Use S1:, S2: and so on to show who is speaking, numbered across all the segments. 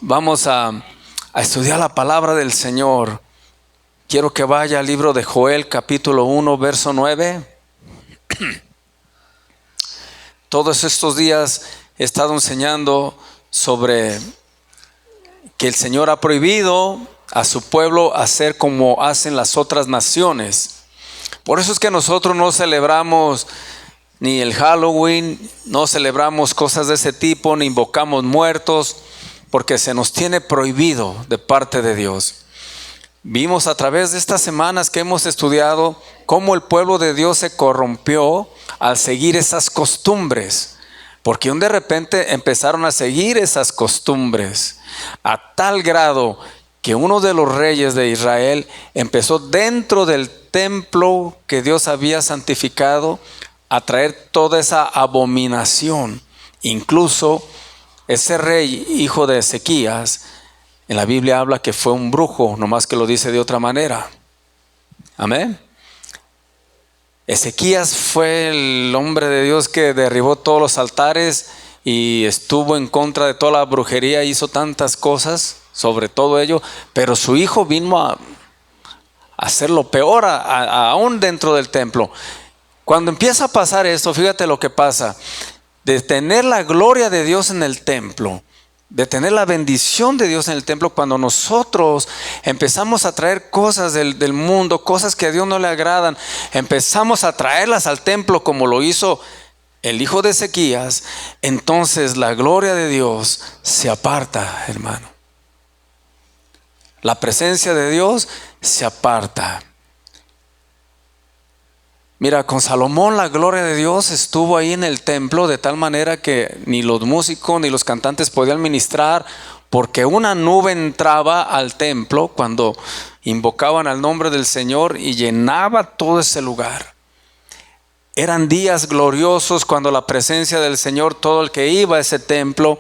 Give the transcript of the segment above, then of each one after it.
S1: Vamos a estudiar la palabra del Señor. Quiero que vaya al libro de Joel, capítulo 1, verso 9. Todos estos días he estado enseñando sobre que el Señor ha prohibido a su pueblo hacer como hacen las otras naciones. Por eso es que nosotros no celebramos ni el Halloween, no celebramos cosas de ese tipo, ni invocamos muertos, porque se nos tiene prohibido de parte de Dios. Vimos a través de estas semanas que hemos estudiado cómo el pueblo de Dios se corrompió al seguir esas costumbres, porque de repente empezaron a seguir esas costumbres a tal grado que uno de los reyes de Israel empezó dentro del templo que Dios había santificado a traer toda esa abominación. Incluso ese rey, hijo de Ezequías, en la Biblia habla que fue un brujo, nomás que lo dice de otra manera. Amén. Ezequías fue el hombre de Dios que derribó todos los altares y estuvo en contra de toda la brujería, hizo tantas cosas sobre todo ello, pero su hijo vino a hacer lo peor aún dentro del templo. Cuando empieza a pasar esto, fíjate lo que pasa. De tener la gloria de Dios en el templo, de tener la bendición de Dios en el templo, cuando nosotros empezamos a traer cosas del mundo, cosas que a Dios no le agradan, empezamos a traerlas al templo como lo hizo el hijo de Ezequías, entonces la gloria de Dios se aparta, hermano. La presencia de Dios se aparta. Mira, con Salomón la gloria de Dios estuvo ahí en el templo de tal manera que ni los músicos ni los cantantes podían ministrar, porque una nube entraba al templo cuando invocaban al nombre del Señor y llenaba todo ese lugar. Eran días gloriosos cuando la presencia del Señor, todo el que iba a ese templo,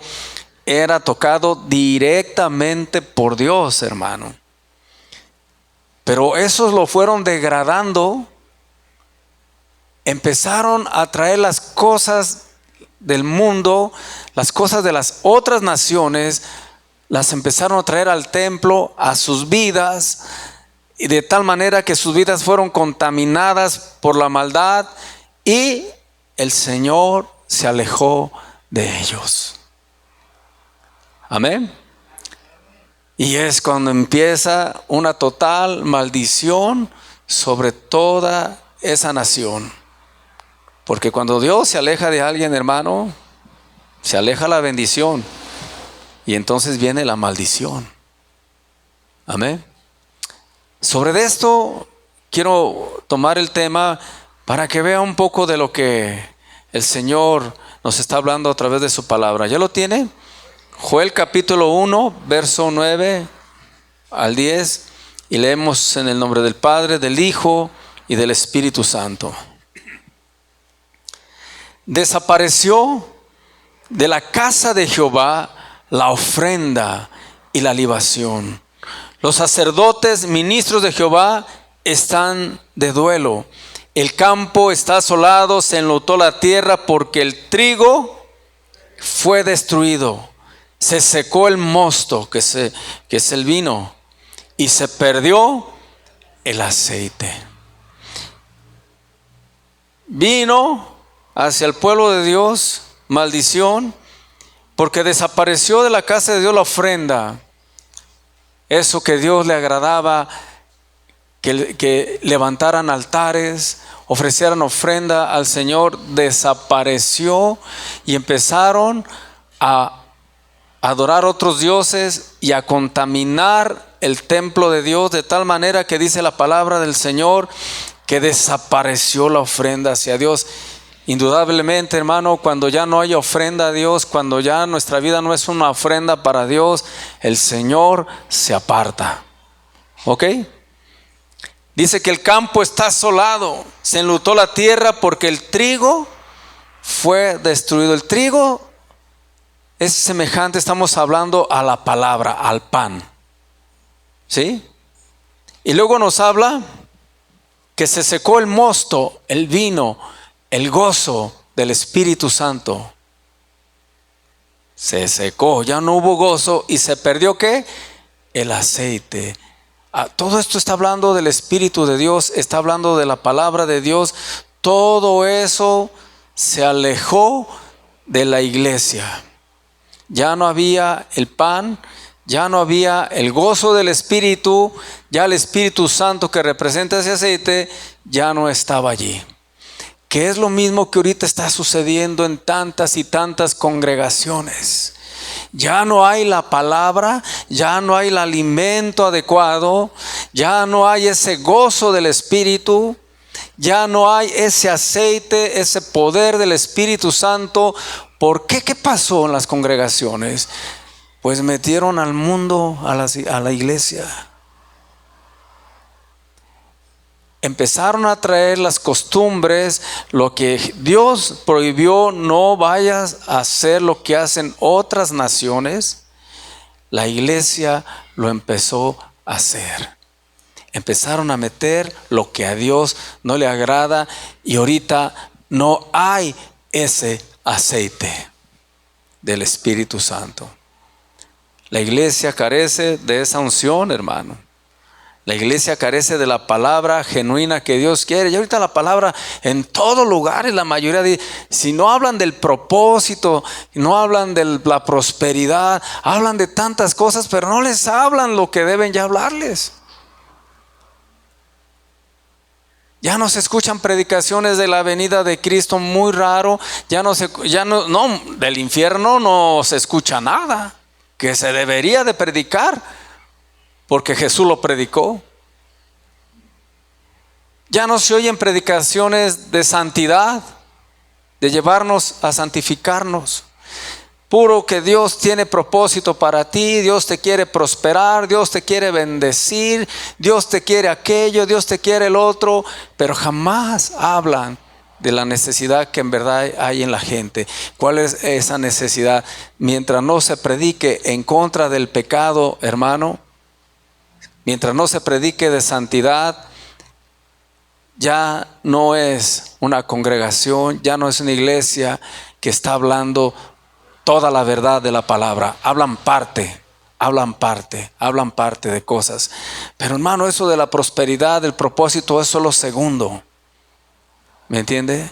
S1: era tocado directamente por Dios, hermano. Pero esos lo fueron degradando. Empezaron a traer las cosas del mundo, las cosas de las otras naciones, las empezaron a traer al templo, a sus vidas, y de tal manera que sus vidas fueron contaminadas por la maldad y el Señor se alejó de ellos. Amén. Y es cuando empieza una total maldición sobre toda esa nación. Porque cuando Dios se aleja de alguien, hermano, se aleja la bendición y entonces viene la maldición. Amén. Sobre esto quiero tomar el tema para que vea un poco de lo que el Señor nos está hablando a través de su palabra. ¿Ya lo tiene? Joel capítulo 1, verso 9 al 10, y leemos en el nombre del Padre, del Hijo y del Espíritu Santo. Desapareció de la casa de Jehová la ofrenda y la libación. Los sacerdotes, ministros de Jehová, están de duelo. El campo está asolado, se enlutó la tierra porque el trigo fue destruido. Se secó el mosto, que es el vino, y se perdió el aceite. Vino hacia el pueblo de Dios maldición, porque desapareció de la casa de Dios la ofrenda. Eso que Dios le agradaba, que levantaran altares, ofrecieran ofrenda al Señor, desapareció y empezaron a adorar otros dioses y a contaminar el templo de Dios, de tal manera que dice la palabra del Señor que desapareció la ofrenda hacia Dios. Indudablemente, hermano, cuando ya no hay ofrenda a Dios, cuando ya nuestra vida no es una ofrenda para Dios, el Señor se aparta. ¿Ok? Dice que el campo está asolado, se enlutó la tierra porque el trigo fue destruido. El trigo es semejante, estamos hablando a la palabra, al pan. ¿Sí? Y luego nos habla que se secó el mosto, el vino, el gozo del Espíritu Santo. se secó, ya no hubo gozo y se perdió ¿qué? El aceite. Todo esto está hablando del Espíritu de Dios, está hablando de la palabra de Dios. Todo eso se alejó de la iglesia. Ya no había el pan, ya no había el gozo del Espíritu, ya el Espíritu Santo que representa ese aceite ya no estaba allí. Que es lo mismo que ahorita está sucediendo en tantas y tantas congregaciones. Ya no hay la palabra, ya no hay el alimento adecuado, ya no hay ese gozo del Espíritu, ya no hay ese aceite, ese poder del Espíritu Santo. ¿Por qué? ¿Qué pasó en las congregaciones? Pues metieron al mundo a la iglesia. Empezaron a traer las costumbres, lo que Dios prohibió, no vayas a hacer lo que hacen otras naciones. La iglesia lo empezó a hacer. Empezaron a meter lo que a Dios no le agrada y ahorita no hay ese aceite del Espíritu Santo. La iglesia carece de esa unción, hermano. La iglesia carece de la palabra genuina que Dios quiere. Y ahorita la palabra en todo lugar, en la mayoría de, si no hablan del propósito, no hablan de la prosperidad, hablan de tantas cosas, pero no les hablan lo que deben ya hablarles. Ya no se escuchan predicaciones de la venida de Cristo, muy raro. No, del infierno no se escucha nada que se debería de predicar, porque Jesús lo predicó. Ya no se oyen predicaciones de santidad, de llevarnos a santificarnos. Puro que Dios tiene propósito para ti, Dios te quiere prosperar, Dios te quiere bendecir, Dios te quiere aquello, Dios te quiere el otro, pero jamás hablan de la necesidad que en verdad hay en la gente. ¿Cuál es esa necesidad? Mientras no se predique en contra del pecado, hermano, mientras no se predique de santidad, ya no es una congregación, ya no es una iglesia que está hablando toda la verdad de la palabra. Hablan parte de cosas. Pero hermano, eso de la prosperidad, del propósito, eso es lo segundo. ¿Me entiende?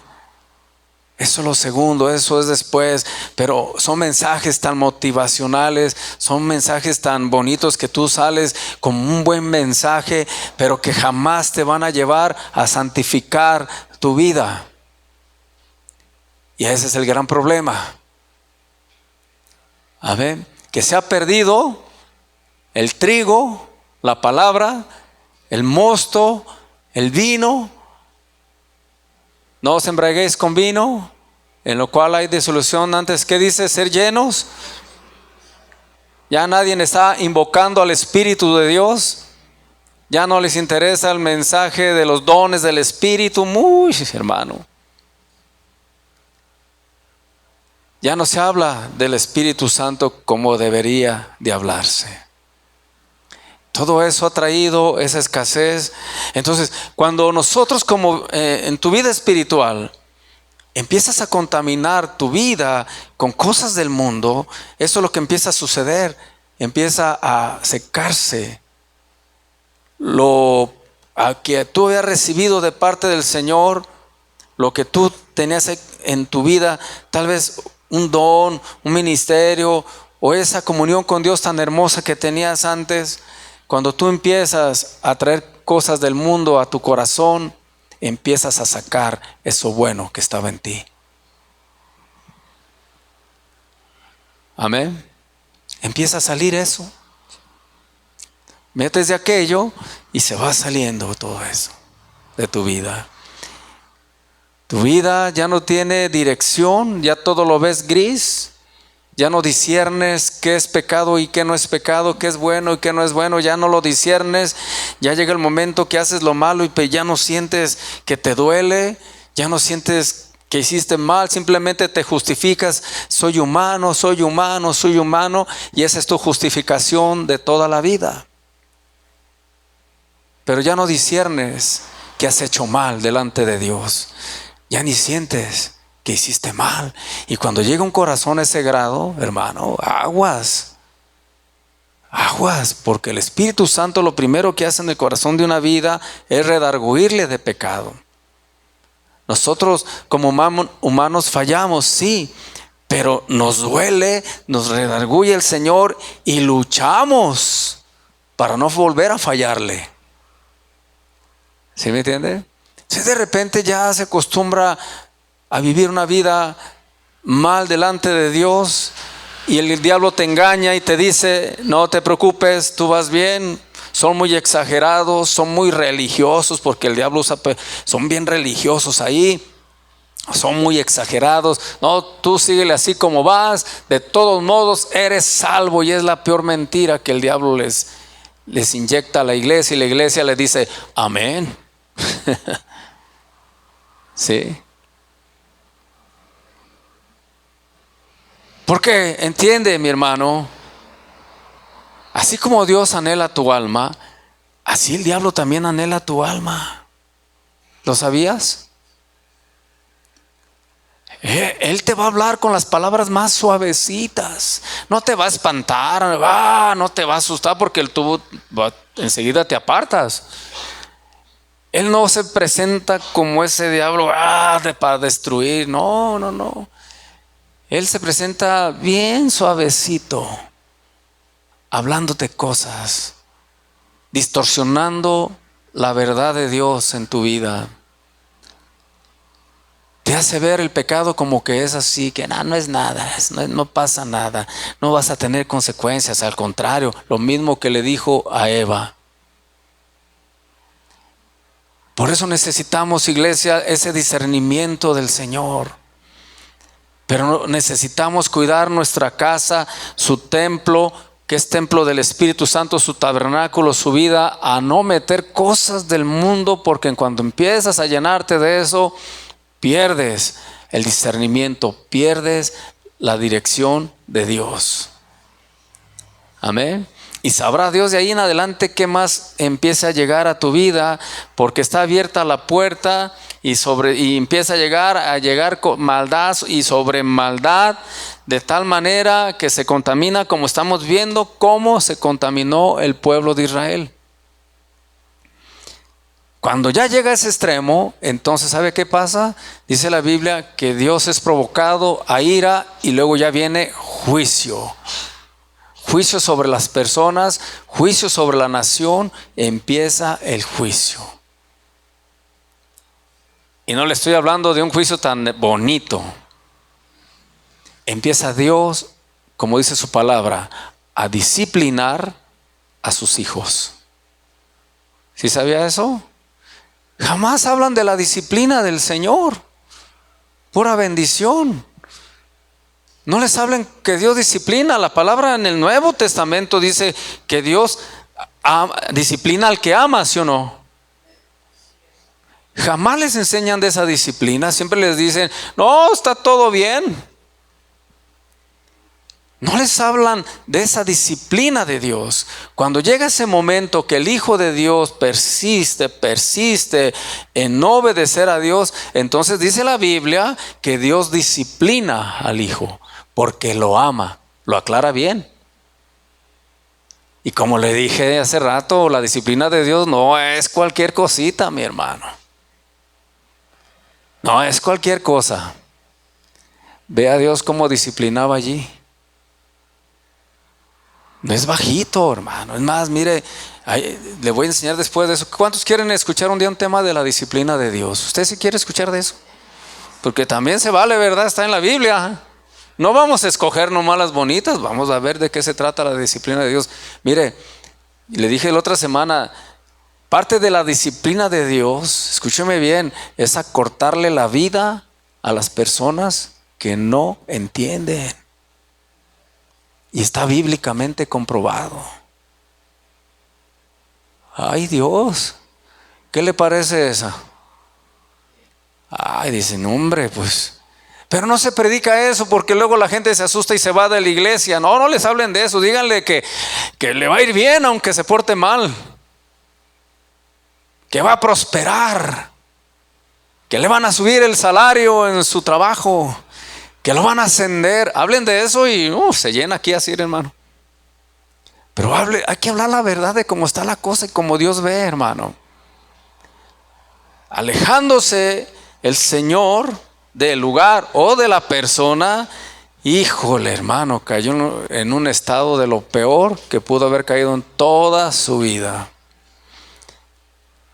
S1: Eso es lo segundo, eso es después. Pero son mensajes tan motivacionales, son mensajes tan bonitos que tú sales con un buen mensaje, pero que jamás te van a llevar a santificar tu vida. Y ese es el gran problema. Amén. Que se ha perdido el trigo, la palabra, el mosto, el vino. No os embriaguéis con vino, en lo cual hay disolución. Antes, ¿qué dice? Ser llenos. Ya nadie está invocando al Espíritu de Dios. Ya no les interesa el mensaje de los dones del Espíritu. Muy, hermano. Ya no se habla del Espíritu Santo como debería de hablarse. Todo eso ha traído esa escasez. Entonces, cuando nosotros como en tu vida espiritual empiezas a contaminar tu vida con cosas del mundo, eso es lo que empieza a suceder. Empieza a secarse lo que tú habías recibido de parte del Señor, lo que tú tenías en tu vida, tal vez un don, un ministerio o esa comunión con Dios tan hermosa que tenías antes. Cuando tú empiezas a traer cosas del mundo a tu corazón, empiezas a sacar eso bueno que estaba en ti. Amén. Empieza a salir eso. Metes de aquello y se va saliendo todo eso de tu vida. Tu vida ya no tiene dirección, ya todo lo ves gris. Ya no disciernes qué es pecado y qué no es pecado, qué es bueno y qué no es bueno, ya no lo disciernes. Ya llega el momento que haces lo malo y ya no sientes que te duele, ya no sientes que hiciste mal, simplemente te justificas, soy humano, y esa es tu justificación de toda la vida. Pero ya no disciernes que has hecho mal delante de Dios, ya ni sientes que hiciste mal. Y cuando llega un corazón a ese grado, hermano, aguas, porque el Espíritu Santo lo primero que hace en el corazón de una vida es redarguirle de pecado. Nosotros como humanos fallamos, sí, pero nos duele, nos redarguye el Señor y luchamos para no volver a fallarle. ¿Sí me entiende? Si de repente ya se acostumbra a vivir una vida mal delante de Dios y el diablo te engaña y te dice, no te preocupes, tú vas bien. Son muy exagerados, son muy religiosos, porque el diablo son bien religiosos ahí. Son muy exagerados. No, tú síguele así como vas. De todos modos eres salvo. Y es la peor mentira que el diablo les inyecta a la iglesia. Y la iglesia le dice, amén. Sí. Porque entiende, mi hermano, así como Dios anhela tu alma, así el diablo también anhela tu alma. ¿Lo sabías? Él te va a hablar con las palabras más suavecitas. No te va a espantar, no te va a asustar, porque tú enseguida te apartas. Él no se presenta como ese diablo para destruir. No. Él se presenta bien suavecito, hablándote cosas, distorsionando la verdad de Dios en tu vida. Te hace ver el pecado como que es así, que no es nada, no pasa nada, no vas a tener consecuencias. Al contrario, lo mismo que le dijo a Eva. Por eso necesitamos, iglesia, ese discernimiento del Señor. Pero necesitamos cuidar nuestra casa, su templo, que es templo del Espíritu Santo, su tabernáculo, su vida, a no meter cosas del mundo, porque cuando empiezas a llenarte de eso, pierdes el discernimiento, pierdes la dirección de Dios. Amén. Y sabrá Dios de ahí en adelante qué más empieza a llegar a tu vida, porque está abierta la puerta y empieza a llegar con maldad y sobre maldad, de tal manera que se contamina, como estamos viendo cómo se contaminó el pueblo de Israel. Cuando ya llega a ese extremo, entonces ¿sabe qué pasa? Dice la Biblia que Dios es provocado a ira y luego ya viene juicio. Juicio sobre las personas, juicio sobre la nación, empieza el juicio. Y no le estoy hablando de un juicio tan bonito. Empieza Dios, como dice su palabra, a disciplinar a sus hijos. ¿Sí sabía eso? Jamás hablan de la disciplina del Señor. Pura bendición. No les hablen que Dios disciplina. La palabra en el Nuevo Testamento dice que Dios disciplina al que ama, ¿sí o no? Jamás les enseñan de esa disciplina. Siempre les dicen, no, está todo bien. No les hablan de esa disciplina de Dios. Cuando llega ese momento que el Hijo de Dios persiste en no obedecer a Dios, entonces dice la Biblia que Dios disciplina al Hijo porque lo ama. Lo aclara bien. Y como le dije hace rato, la disciplina de Dios no es cualquier cosita, mi hermano. No es cualquier cosa. Ve a Dios cómo disciplinaba allí. No es bajito, hermano. Es más, mire, le voy a enseñar después de eso. ¿Cuántos quieren escuchar un día un tema de la disciplina de Dios? ¿Usted sí quiere escuchar de eso? Porque también se vale, ¿verdad? Está en la Biblia. No vamos a escoger nomás las bonitas. Vamos a ver de qué se trata la disciplina de Dios. Mire, le dije la otra semana, parte de la disciplina de Dios, escúcheme bien, es acortarle la vida a las personas que no entienden. Y está bíblicamente comprobado. Ay, Dios, ¿qué le parece esa? Ay, dicen, hombre, pues. Pero no se predica eso porque luego la gente se asusta y se va de la iglesia. No les hablen de eso. Díganle que le va a ir bien aunque se porte mal. Que va a prosperar. que le van a subir el salario en su trabajo, que lo van a ascender. Hablen de eso y se llena aquí así, hermano. Pero hay que hablar la verdad de cómo está la cosa y cómo Dios ve, hermano. Alejándose el Señor del lugar o de la persona, híjole, hermano, cayó en un estado de lo peor que pudo haber caído en toda su vida.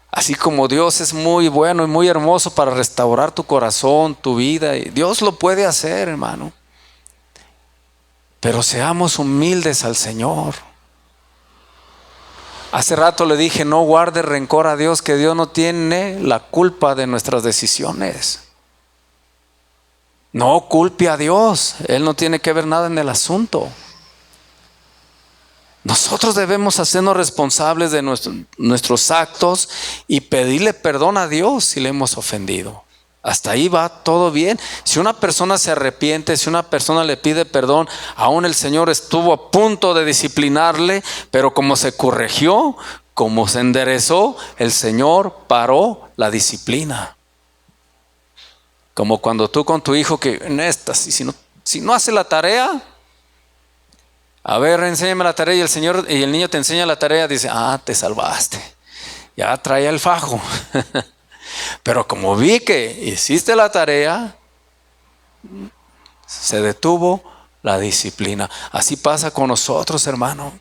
S1: Así como Dios es muy bueno y muy hermoso para restaurar tu corazón, tu vida, y Dios lo puede hacer, hermano. Pero seamos humildes al Señor. Hace rato le dije, no guarde rencor a Dios, que Dios no tiene la culpa de nuestras decisiones. No culpe a Dios, Él no tiene que ver nada en el asunto. Nosotros debemos hacernos responsables de nuestros actos y pedirle perdón a Dios si le hemos ofendido. Hasta ahí va todo bien. Si una persona se arrepiente, si una persona le pide perdón, aún el Señor estuvo a punto de disciplinarle, pero como se corrigió, como se enderezó, el Señor paró la disciplina. Como cuando tú con tu hijo que en estas, si no hace la tarea, a ver, enséñame la tarea, y el niño te enseña la tarea, dice, te salvaste. Ya traía el fajo. Pero como vi que hiciste la tarea, se detuvo la disciplina. Así pasa con nosotros, hermano.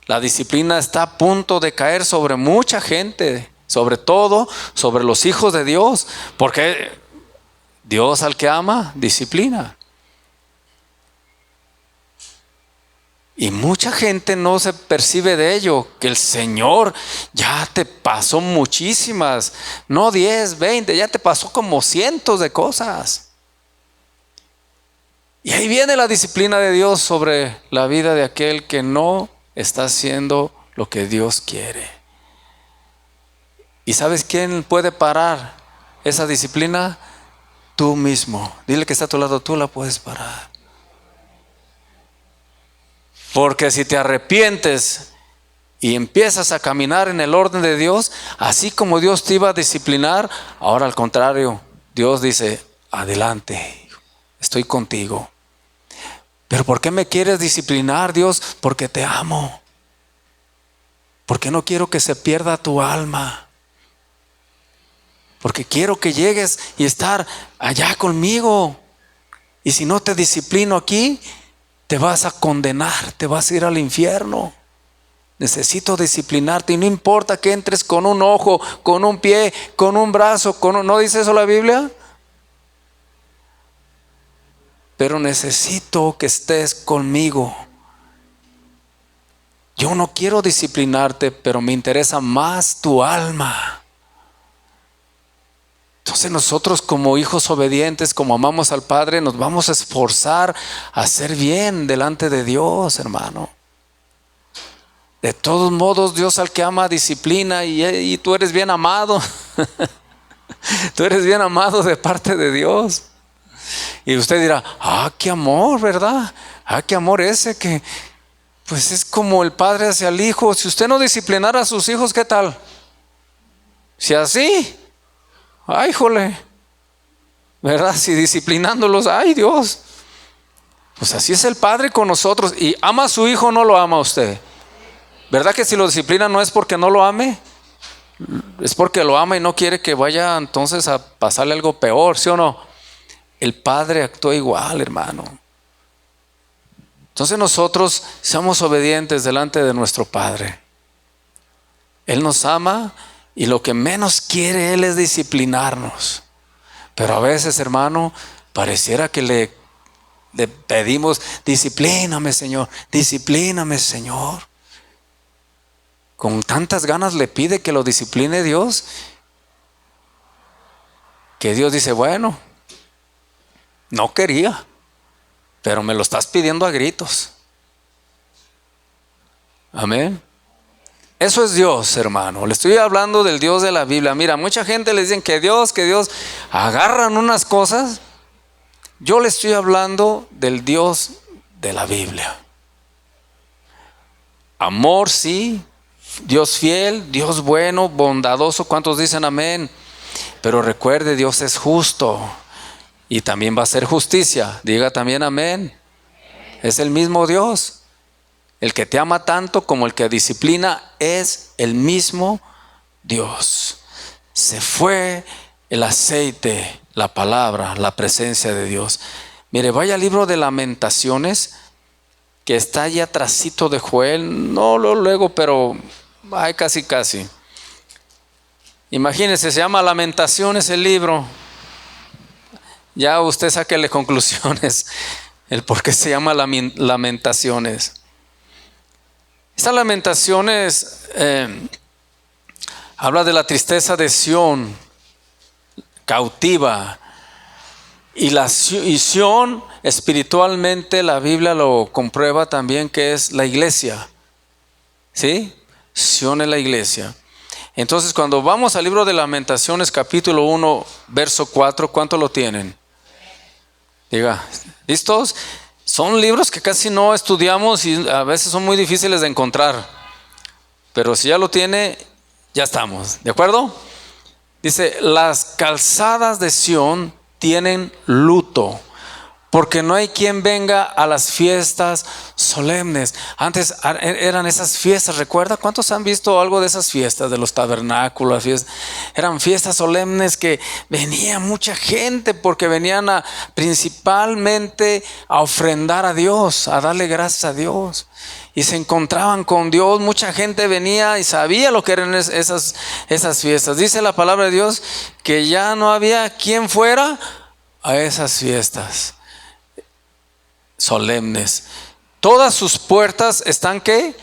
S1: La disciplina está a punto de caer sobre mucha gente, sobre todo sobre los hijos de Dios, porque Dios al que ama, disciplina. Y mucha gente no se percibe de ello, que el Señor ya te pasó muchísimas, no 10, 20, ya te pasó como cientos de cosas. Y ahí viene la disciplina de Dios sobre la vida de aquel que no está haciendo lo que Dios quiere. ¿Y sabes quién puede parar esa disciplina? Tú mismo. Dile que está a tu lado, tú la puedes parar. Porque si te arrepientes y empiezas a caminar en el orden de Dios, así como Dios te iba a disciplinar, ahora al contrario, Dios dice, adelante, estoy contigo. ¿Pero por qué me quieres disciplinar, Dios? Porque te amo. Porque no quiero que se pierda tu alma. Porque quiero que llegues y estar allá conmigo. Y si no te disciplino aquí, te vas a condenar, te vas a ir al infierno. Necesito disciplinarte y no importa que entres con un ojo, con un pie, con un brazo, ¿no dice eso la Biblia? Pero necesito que estés conmigo. Yo no quiero disciplinarte, pero me interesa más tu alma. Entonces nosotros como hijos obedientes, como amamos al Padre, nos vamos a esforzar a hacer bien delante de Dios, hermano. De todos modos, Dios al que ama disciplina y tú eres bien amado. Tú eres bien amado de parte de Dios. Y usted dirá, qué amor, ¿verdad? Qué amor ese que pues es como el padre hacia el hijo. Si usted no disciplinara a sus hijos, ¿qué tal? Si así, híjole, ¿verdad? Si disciplinándolos, ay Dios. Pues así es el Padre con nosotros. ¿Y ama a su hijo o no lo ama a usted? ¿Verdad que si lo disciplina no es porque no lo ame? Es porque lo ama y no quiere que vaya entonces a pasarle algo peor, ¿sí o no? El Padre actúa igual, hermano. Entonces nosotros seamos obedientes delante de nuestro Padre. Él nos ama y lo que menos quiere Él es disciplinarnos. Pero a veces, hermano, pareciera que le pedimos, disciplíname, Señor, disciplíname, Señor. Con tantas ganas le pide que lo discipline Dios, que Dios dice, bueno, no quería, pero me lo estás pidiendo a gritos. Amén. Eso es Dios, hermano. Le estoy hablando del Dios de la Biblia. Mira, mucha gente le dicen que Dios, agarran unas cosas. Yo le estoy hablando del Dios de la Biblia. Amor, sí. Dios fiel, Dios bueno, bondadoso. ¿Cuántos dicen amén? Pero recuerde, Dios es justo y también va a hacer justicia. Diga también amén. Es el mismo Dios. El que te ama tanto como el que disciplina es el mismo Dios. Se fue el aceite, la palabra, la presencia de Dios. Mire, vaya al libro de Lamentaciones, que está allí atrasito de Joel. No lo luego, pero ay, casi. Imagínense, se llama Lamentaciones el libro. Ya usted sáquele conclusiones, el por qué se llama Lamentaciones. Estas Lamentaciones habla de la tristeza de Sión, cautiva. Y Sión, espiritualmente, la Biblia lo comprueba también, que es la iglesia. ¿Sí? Sión es la iglesia. Entonces, cuando vamos al libro de Lamentaciones, capítulo 1, verso 4, ¿cuánto lo tienen? Diga, ¿listos? Son libros que casi no estudiamos y a veces son muy difíciles de encontrar. Pero si ya lo tiene, ya estamos. ¿De acuerdo? Dice, las calzadas de Sión tienen luto, porque no hay quien venga a las fiestas solemnes. Antes eran esas fiestas, ¿recuerda? ¿Cuántos han visto algo de esas fiestas, de los tabernáculos? Eran fiestas solemnes que venía mucha gente, porque venían principalmente a ofrendar a Dios, a darle gracias a Dios. Y se encontraban con Dios. Mucha gente venía y sabía lo que eran esas fiestas. Dice la palabra de Dios que ya no había quien fuera a esas fiestas solemnes. Todas sus puertas están ¿qué?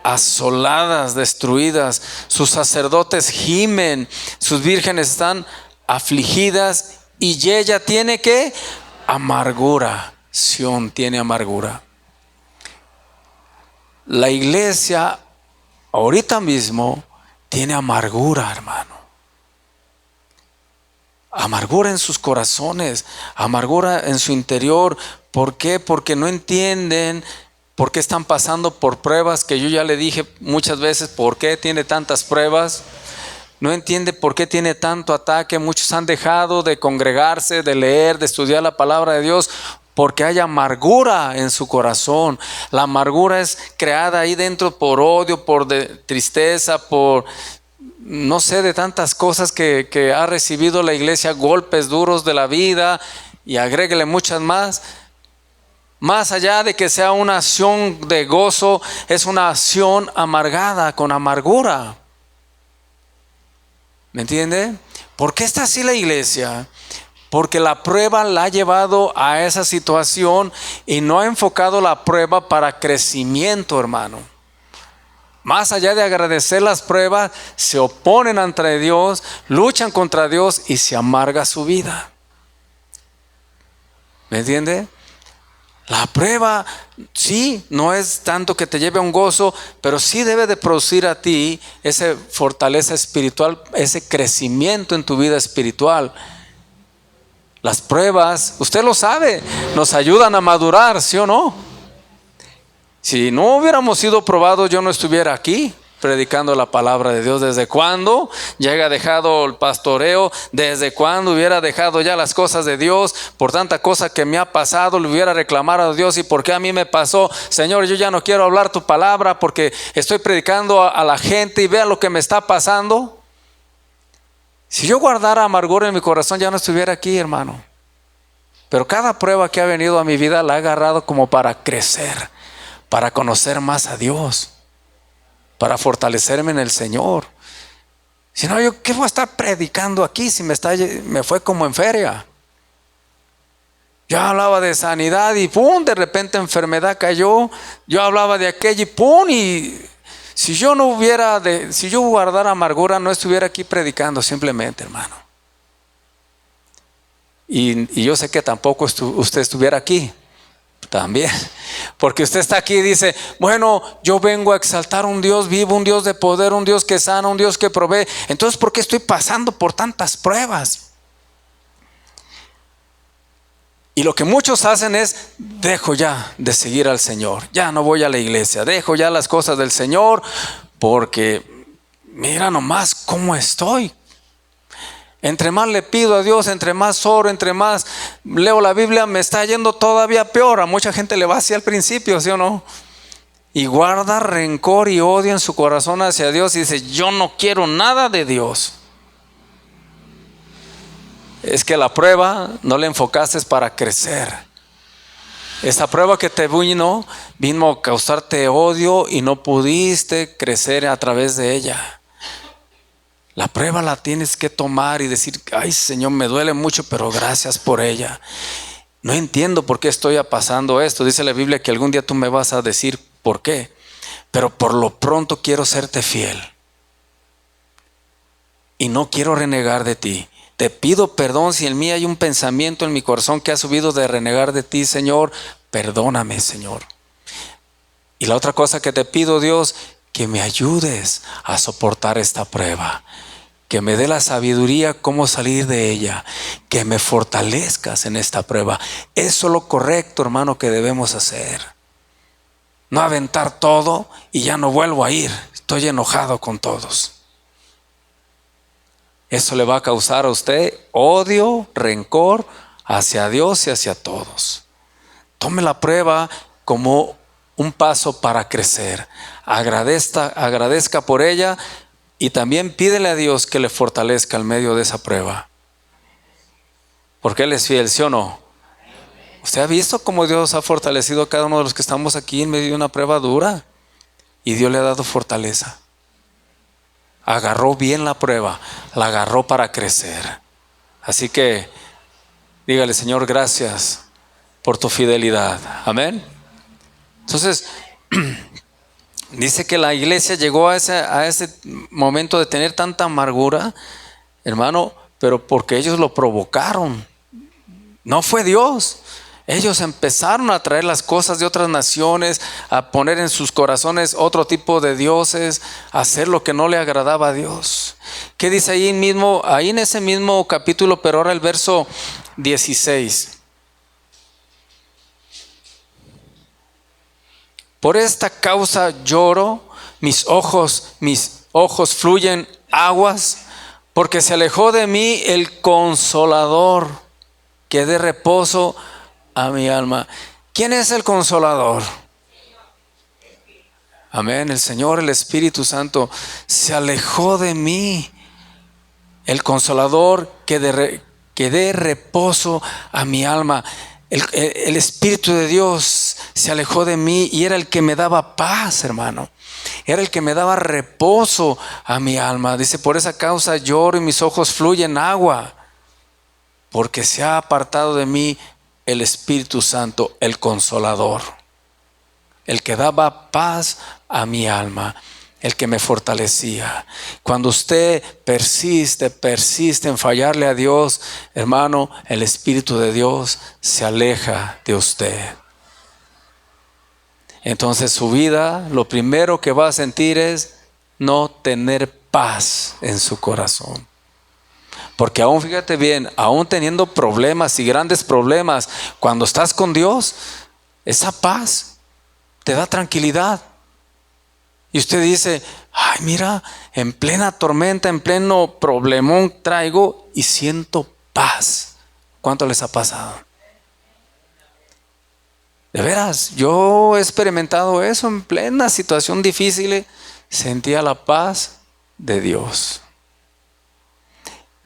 S1: Asoladas, destruidas. Sus sacerdotes gimen, sus vírgenes están afligidas, y ella tiene ¿qué? Amargura. Sión tiene amargura. La iglesia ahorita mismo tiene amargura, hermano. Amargura en sus corazones, amargura en su interior. ¿Por qué? Porque no entienden por qué están pasando por pruebas, que yo ya le dije muchas veces por qué tiene tantas pruebas. No entiende por qué tiene tanto ataque. Muchos han dejado de congregarse, de leer, de estudiar la palabra de Dios, porque hay amargura en su corazón. La amargura es creada ahí dentro por odio, por tristeza, por no sé, de tantas cosas que ha recibido la iglesia, golpes duros de la vida, y agréguele muchas más. Más allá de que sea una acción de gozo, es una acción amargada, con amargura. ¿Me entiende? ¿Por qué está así la iglesia? Porque la prueba la ha llevado a esa situación y no ha enfocado la prueba para crecimiento, hermano. Más allá de agradecer las pruebas, se oponen ante Dios, luchan contra Dios y se amarga su vida. ¿Me entiende? La prueba sí, no es tanto que te lleve a un gozo, pero sí debe de producir a ti esa fortaleza espiritual, ese crecimiento en tu vida espiritual. Las pruebas, usted lo sabe, nos ayudan a madurar, ¿sí o no? Si no hubiéramos sido probados, yo no estuviera aquí predicando la palabra de Dios. ¿Desde cuándo ya haya dejado el pastoreo? ¿Desde cuándo hubiera dejado ya las cosas de Dios? Por tanta cosa que me ha pasado, le hubiera reclamado a Dios. ¿Y por qué a mí me pasó? Señor, yo ya no quiero hablar tu palabra porque estoy predicando a la gente y vea lo que me está pasando. Si yo guardara amargura en mi corazón, ya no estuviera aquí, hermano. Pero cada prueba que ha venido a mi vida la he agarrado como para crecer, para conocer más a Dios, para fortalecerme en el Señor. Si no, yo ¿qué voy a estar predicando aquí si me fue como en feria? Yo hablaba de sanidad y pum, de repente enfermedad cayó. Yo hablaba de aquello y pum, y si yo guardara amargura, no estuviera aquí predicando simplemente, hermano. Y yo sé que tampoco usted estuviera aquí también, porque usted está aquí y dice, bueno, yo vengo a exaltar un Dios vivo, un Dios de poder, un Dios que sana, un Dios que provee. Entonces, ¿por qué estoy pasando por tantas pruebas? Y lo que muchos hacen es, dejo ya de seguir al Señor, ya no voy a la iglesia, dejo ya las cosas del Señor, porque mira nomás cómo estoy. Entre más le pido a Dios, entre más oro, entre más leo la Biblia, me está yendo todavía peor. A mucha gente le va así al principio, ¿sí o no? Y guarda rencor y odio en su corazón hacia Dios y dice, yo no quiero nada de Dios. Es que la prueba no la enfocaste para crecer. Esa prueba que te vino a causarte odio y no pudiste crecer a través de ella. La prueba la tienes que tomar y decir, ay Señor, me duele mucho, pero gracias por ella. No entiendo por qué estoy pasando esto. Dice la Biblia que algún día tú me vas a decir por qué. Pero por lo pronto quiero serte fiel. Y no quiero renegar de ti. Te pido perdón si en mí hay un pensamiento en mi corazón que ha subido de renegar de ti, Señor. Perdóname, Señor. Y la otra cosa que te pido, Dios, que me ayudes a soportar esta prueba. Que me dé la sabiduría cómo salir de ella. Que me fortalezcas en esta prueba. Eso es lo correcto, hermano, que debemos hacer. No aventar todo y ya no vuelvo a ir. Estoy enojado con todos. Eso le va a causar a usted odio, rencor hacia Dios y hacia todos. Tome la prueba como un paso para crecer. Agradezca por ella y también pídele a Dios que le fortalezca en medio de esa prueba. Porque Él es fiel, ¿sí o no? ¿Usted ha visto cómo Dios ha fortalecido a cada uno de los que estamos aquí en medio de una prueba dura? Y Dios le ha dado fortaleza. Agarró bien la prueba, la agarró para crecer. Así que dígale, Señor, gracias por tu fidelidad. Amén. Entonces, dice que la iglesia llegó a ese momento de tener tanta amargura, hermano, pero porque ellos lo provocaron. No fue Dios. Ellos empezaron a traer las cosas de otras naciones, a poner en sus corazones otro tipo de dioses, a hacer lo que no le agradaba a Dios. ¿Qué dice ahí mismo, ahí en ese mismo capítulo, pero ahora el verso 16? Por esta causa lloro, mis ojos fluyen aguas, porque se alejó de mí el Consolador, que dé reposo a mi alma. ¿Quién es el Consolador? Amén. El Señor, el Espíritu Santo, se alejó de mí. El Consolador que dé reposo a mi alma. El Espíritu de Dios se alejó de mí y era el que me daba paz, hermano. Era el que me daba reposo a mi alma. Dice, por esa causa lloro y mis ojos fluyen agua, porque se ha apartado de mí el Espíritu Santo, el Consolador, el que daba paz a mi alma, el que me fortalecía. Cuando usted persiste en fallarle a Dios, hermano, el Espíritu de Dios se aleja de usted. Entonces su vida, lo primero que va a sentir es no tener paz en su corazón. Porque aún, fíjate bien, aún teniendo problemas y grandes problemas, cuando estás con Dios, esa paz te da tranquilidad. Y usted dice, ay, mira, en plena tormenta, en pleno problemón traigo y siento paz. ¿Cuánto les ha pasado? De veras, yo he experimentado eso en plena situación difícil, sentía la paz de Dios.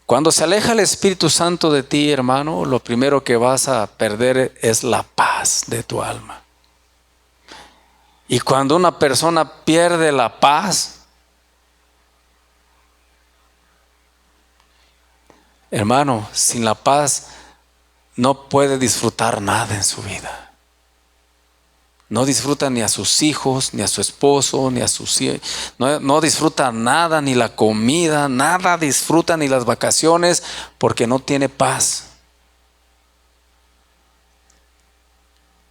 S1: Cuando se aleja el Espíritu Santo de ti, hermano, lo primero que vas a perder es la paz de tu alma. Y cuando una persona pierde la paz, hermano, sin la paz no puede disfrutar nada en su vida. No disfruta ni a sus hijos, ni a su esposo, ni a sus hijos. No disfruta nada, ni la comida, nada disfruta, ni las vacaciones, porque no tiene paz.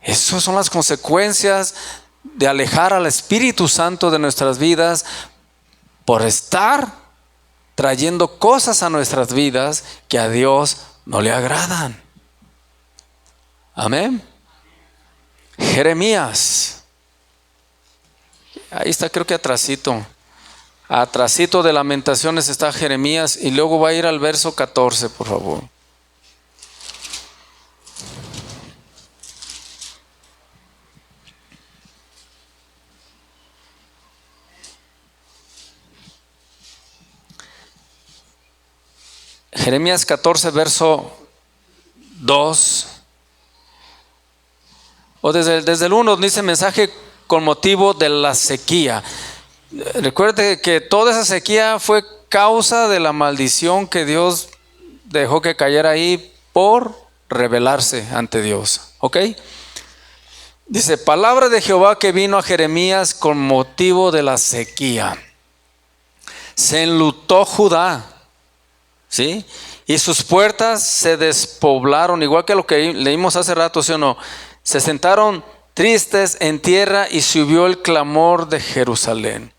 S1: Esas son las consecuencias de alejar al Espíritu Santo de nuestras vidas por estar trayendo cosas a nuestras vidas que a Dios no le agradan. Amén. Jeremías, ahí está, creo que atrasito. Atrasito de Lamentaciones está Jeremías y luego va a ir al verso 14, por favor. Jeremías 14, verso 2. O desde el 1 dice mensaje con motivo de la sequía. Recuerde que toda esa sequía fue causa de la maldición que Dios dejó que cayera ahí por rebelarse ante Dios. ¿Ok? Dice, palabra de Jehová que vino a Jeremías con motivo de la sequía. Se enlutó Judá, ¿sí? Y sus puertas se despoblaron, igual que lo que leímos hace rato, ¿sí o no? Se sentaron tristes en tierra y subió el clamor de Jerusalén.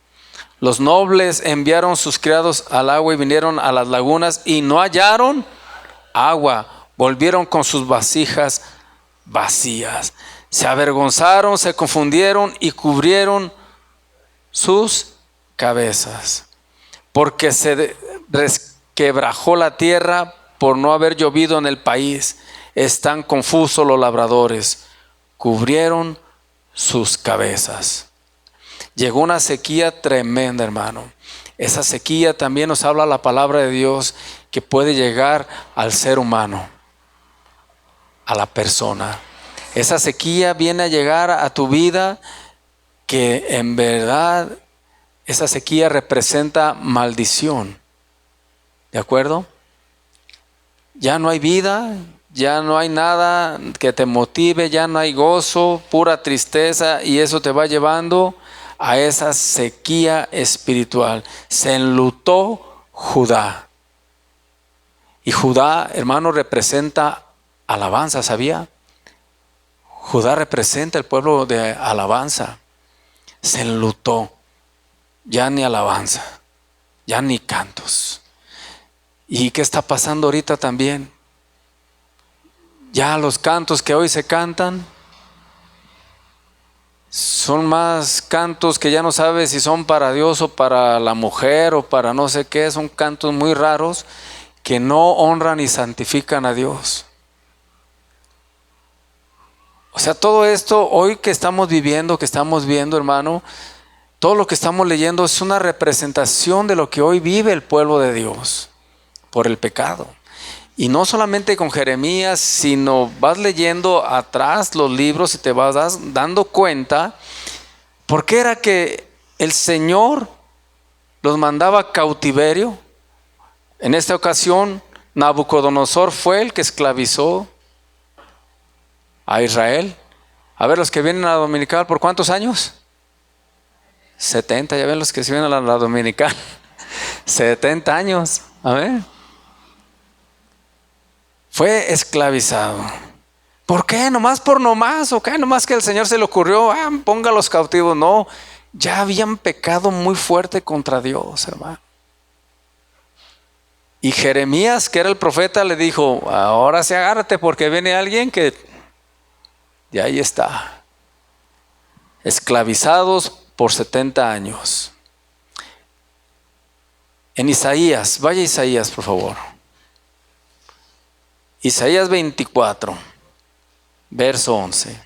S1: Los nobles enviaron sus criados al agua y vinieron a las lagunas y no hallaron agua. Volvieron con sus vasijas vacías. Se avergonzaron, se confundieron y cubrieron sus cabezas. Porque se resquebrajó la tierra por no haber llovido en el país. Están confusos los labradores. Cubrieron sus cabezas. Llegó una sequía tremenda, hermano. Esa sequía también nos habla la palabra de Dios que puede llegar al ser humano, a la persona. Esa sequía viene a llegar a tu vida, que en verdad esa sequía representa maldición. ¿De acuerdo? Ya no hay vida, ya no hay nada que te motive, ya no hay gozo, pura tristeza, y eso te va llevando a esa sequía espiritual. Se enlutó Judá. Y Judá, hermano, representa alabanza, ¿sabía? Judá representa el pueblo de alabanza. Se enlutó. Ya ni alabanza, ya ni cantos. ¿Y qué está pasando ahorita también? Ya los cantos que hoy se cantan son más cantos que ya no sabes si son para Dios o para la mujer o para no sé qué. Son cantos muy raros que no honran y santifican a Dios. O sea, todo esto hoy que estamos viviendo, que estamos viendo, hermano, todo lo que estamos leyendo es una representación de lo que hoy vive el pueblo de Dios por el pecado. Y no solamente con Jeremías, sino vas leyendo atrás los libros y te vas dando cuenta por qué era que el Señor los mandaba a cautiverio. En esta ocasión, Nabucodonosor fue el que esclavizó a Israel. A ver, los que vienen a la dominical, ¿por cuántos años? 70, ya ven los que se vienen a la dominical. 70 años, a ver. Fue esclavizado. ¿Por qué? ¿Nomás por nomás? ¿O qué? ¿Nomás que el Señor se le ocurrió? Ponga a los cautivos. No, ya habían pecado muy fuerte contra Dios, hermano. Y Jeremías, que era el profeta, le dijo, ahora sí agárrate porque viene alguien que... Y ahí está. Esclavizados por 70 años. En Isaías, vaya Isaías, por favor. Isaías 24, verso 11.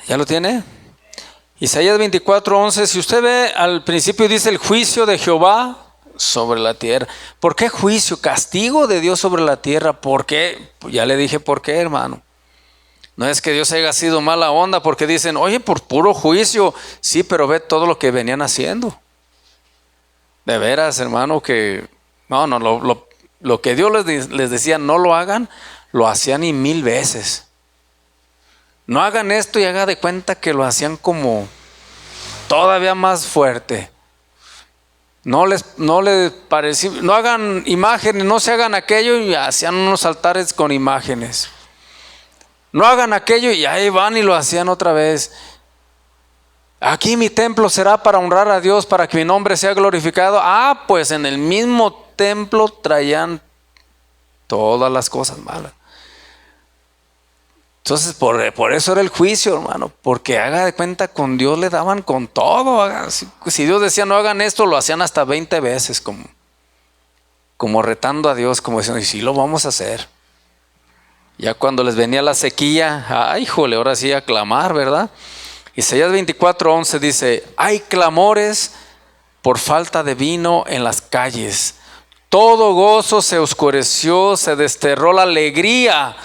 S1: ¿Ya lo tiene? Isaías 24, 11. Si usted ve al principio dice el juicio de Jehová sobre la tierra. ¿Por qué juicio? Castigo de Dios sobre la tierra. ¿Por qué? Pues ya le dije por qué, hermano. No es que Dios haya sido mala onda porque dicen, oye, por puro juicio. Sí, pero ve todo lo que venían haciendo. De veras, hermano, que no, lo que Dios les decía no lo hagan, lo hacían y 1000 veces. No hagan esto y haga de cuenta que lo hacían como todavía más fuerte. No les parecía, no hagan imágenes, no se hagan aquello, y hacían unos altares con imágenes. No hagan aquello y ahí van y lo hacían otra vez. Aquí mi templo será para honrar a Dios, para que mi nombre sea glorificado. Pues en el mismo templo traían todas las cosas malas. Entonces por eso era el juicio, hermano, porque haga de cuenta, con Dios le daban con todo. Si Dios decía no hagan esto, lo hacían hasta 20 veces, como retando a Dios, como diciendo, y sí lo vamos a hacer. Ya cuando les venía la sequía, híjole, ahora sí a clamar, ¿verdad? Isaías 24:11 dice, hay clamores por falta de vino en las calles. Todo gozo se oscureció, se desterró la alegría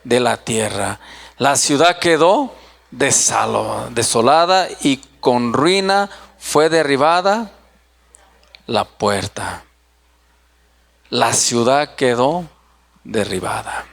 S1: de la tierra. La ciudad quedó desolada y con ruina fue derribada la puerta. La ciudad quedó derribada.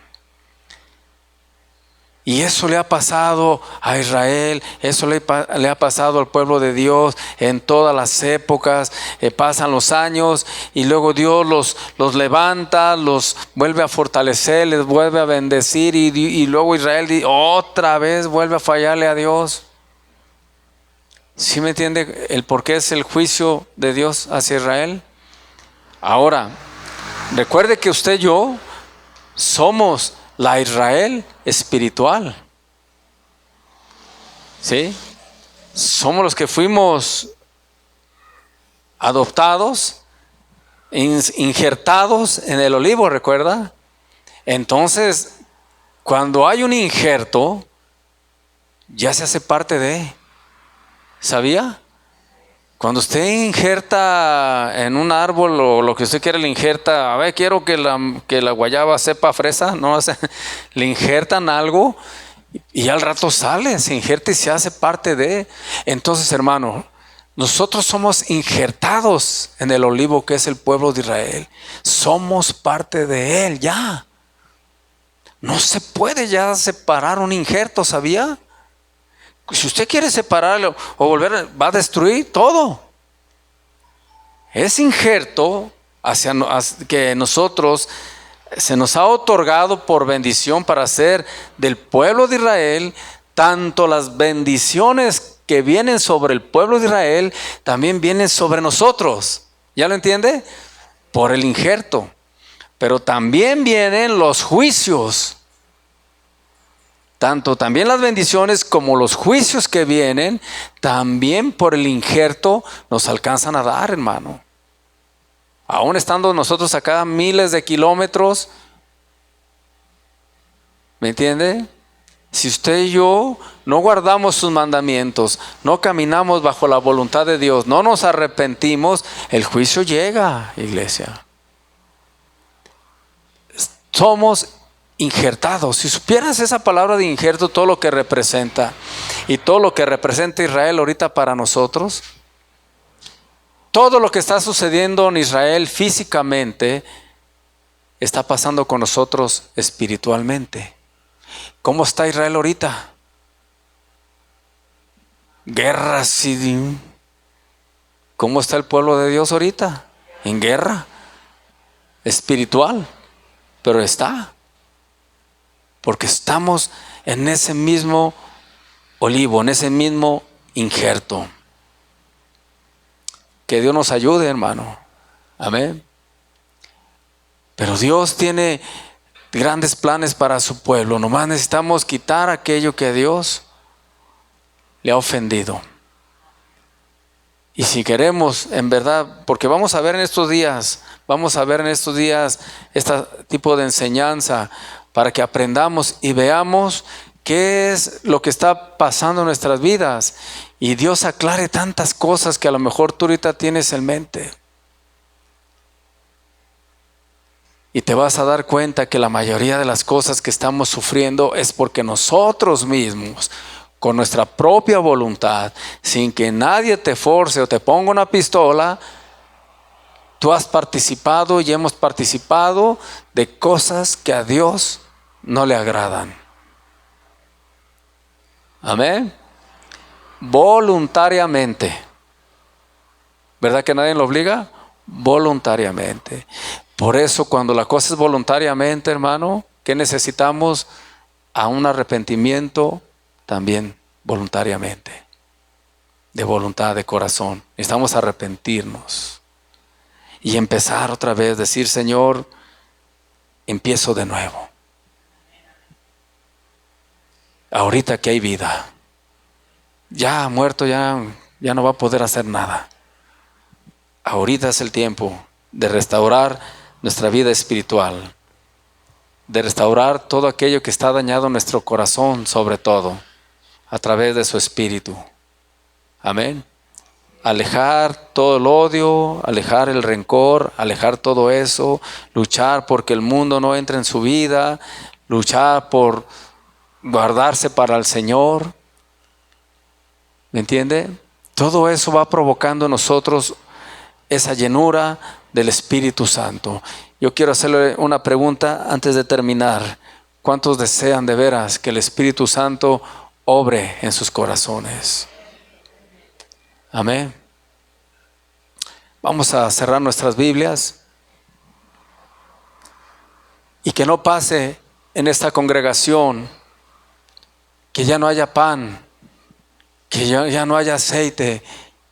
S1: Y eso le ha pasado a Israel, eso le ha pasado al pueblo de Dios en todas las épocas. Pasan los años y luego Dios los levanta, los vuelve a fortalecer, les vuelve a bendecir y luego Israel otra vez vuelve a fallarle a Dios. ¿Sí me entiende el por qué es el juicio de Dios hacia Israel? Ahora, recuerde que usted y yo somos la Israel espiritual. ¿Sí? Somos los que fuimos adoptados, injertados en el olivo, ¿recuerda? Entonces, cuando hay un injerto, ya se hace parte de. ¿Sabía? Cuando usted injerta en un árbol o lo que usted quiere le injerta, a ver, quiero que la guayaba sepa fresa, ¿no? Le injertan algo y al rato sale, se injerta y se hace parte de. Entonces, hermano, nosotros somos injertados en el olivo que es el pueblo de Israel. Somos parte de él ya. No se puede ya separar un injerto, ¿sabía? Si usted quiere separarlo o volver, va a destruir todo. Ese injerto hacia que nosotros se nos ha otorgado por bendición para ser del pueblo de Israel, tanto las bendiciones que vienen sobre el pueblo de Israel también vienen sobre nosotros. ¿Ya lo entiende? Por el injerto. Pero también vienen los juicios. Tanto también las bendiciones como los juicios que vienen, también por el injerto nos alcanzan a dar, hermano. Aún estando nosotros acá a miles de kilómetros, ¿me entiende? Si usted y yo no guardamos sus mandamientos, no caminamos bajo la voluntad de Dios, no nos arrepentimos, el juicio llega, iglesia. Somos injertados. Si supieras esa palabra de injerto, todo lo que representa y todo lo que representa Israel ahorita para nosotros, todo lo que está sucediendo en Israel físicamente está pasando con nosotros espiritualmente. ¿Cómo está Israel ahorita? Guerra civil. ¿Cómo está el pueblo de Dios ahorita? En guerra espiritual, pero está. Porque estamos en ese mismo olivo, en ese mismo injerto. Que Dios nos ayude, hermano. Amén. Pero Dios tiene grandes planes para su pueblo. Nomás necesitamos quitar aquello que a Dios le ha ofendido. Y si queremos, en verdad, porque vamos a ver en estos días este tipo de enseñanza para que aprendamos y veamos qué es lo que está pasando en nuestras vidas. Y Dios aclare tantas cosas que a lo mejor tú ahorita tienes en mente. Y te vas a dar cuenta que la mayoría de las cosas que estamos sufriendo es porque nosotros mismos, con nuestra propia voluntad, sin que nadie te force o te ponga una pistola, tú has participado y hemos participado de cosas que a Dios no le agradan. Amén. Voluntariamente. ¿Verdad que nadie lo obliga? Voluntariamente. Por eso cuando la cosa es voluntariamente, hermano, ¿qué necesitamos? A un arrepentimiento también voluntariamente. de voluntad, de corazón. Necesitamos arrepentirnos y empezar otra vez, decir, Señor, empiezo de nuevo. Ahorita que hay vida, ya muerto, ya no va a poder hacer nada. Ahorita es el tiempo de restaurar nuestra vida espiritual, de restaurar todo aquello que está dañado en nuestro corazón, sobre todo, a través de su Espíritu. Amén. Alejar todo el odio, alejar el rencor, alejar todo eso, luchar porque el mundo no entre en su vida, luchar por guardarse para el Señor. ¿Me entiende? Todo eso va provocando en nosotros esa llenura del Espíritu Santo. Yo quiero hacerle una pregunta antes de terminar. ¿Cuántos desean de veras que el Espíritu Santo obre en sus corazones? Amén. Vamos a cerrar nuestras Biblias. Y que no pase en esta congregación que ya no haya pan, que ya no haya aceite,